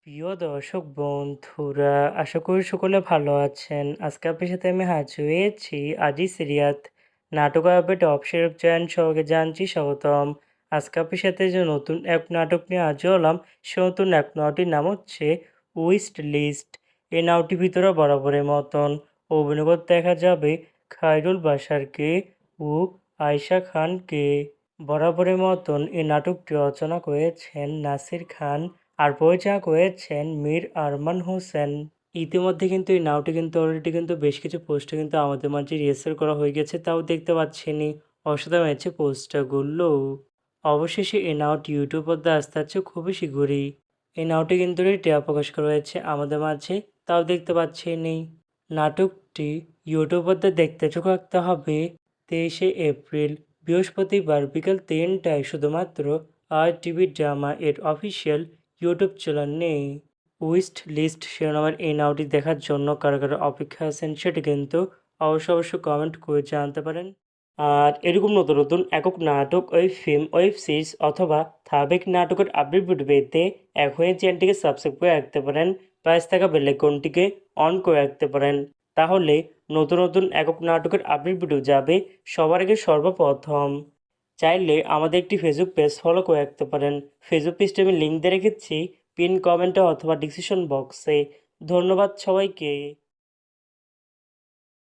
প্রিয় দর্শক বন্ধুরা, আশা করি সকলে ভালো আছেন। আজকে আপনার সাথে আমি হাজির হয়েছি আজি সিরিয়াত নাটক আপডেট অবসরক চ্যানেল সবাইকে জানছি স্বাগতম। আজকে আপনার সাথে যে নতুন এক নাটক নিয়ে হাজির হলাম, সে নতুন এক নাটকটির নাম হচ্ছে উইস্ট লিস্ট। এই নাটকটির ভিতরে বরাবরের মতন অভিনয় করতে দেখা যাবে খায়রুল বাশারকে ও আয়েশা খানকে। বরাবরের মতন এই নাটকটি রচনা করেছেন নাসির খান আর পরিচালনা করেছেন মীর আরমান হোসেন। ইতিমধ্যে কিন্তু এই নাটকটি কিন্তু অলরেডি কিন্তু বেশ কিছু পোস্টার কিন্তু আমাদের মাঝে রিহার্সাল করা হয়ে গেছে, তাও দেখতে পাচ্ছেনই অসাধারণ হয়েছে পোস্টারগুলো। অবশেষে এই নাটকটি ইউটিউব পর্দায় আসতে যাচ্ছে খুবই শীঘ্রই। এই নাটকটি কিন্তু টিয়া প্রকাশ করা হয়েছে আমাদের মাঝে, তাও দেখতে পাচ্ছেনই। নাটকটি ইউটিউব পর্দায় দেখতে চোখ রাখতে হবে 23শে এপ্রিল বৃহস্পতিবার বিকাল 3টায় শুধুমাত্র আর টিভি ড্রামা এর অফিসিয়াল ইউটিউব চ্যানেলে। উইস্ট লিস্ট শিরোনামের এই নাটকটি দেখার জন্য কারা কারা অপেক্ষা আছেন সেটি কিন্তু অবশ্যই কমেন্ট করে জানাতে পারেন। আর এরকম নতুন নতুন একক নাটক, ওয়েব ফিল্ম, ওয়েব সিরিজ অথবা ধারাবাহিক নাটকের আপডেট ভিডিও পেতে এখনই চ্যানেলটিকে সাবস্ক্রাইব করে রাখতে পারেন, পাশে থাকা বেল আইকনটিকে অন করে রাখতে পারেন। তাহলে নতুন নতুন একক নাটকের আপডেট ভিডিও যাবে সবার আগে সর্বপ্রথম। চাইলে আমাদের একটি ফেসবুক পেজ ফলো করে রাখতে পারেন। ফেসবুক পেজটি আমি লিঙ্ক দিয়ে রেখেছি পিন কমেন্টে অথবা ডিসক্রিপশন বক্সে। ধন্যবাদ সবাইকে।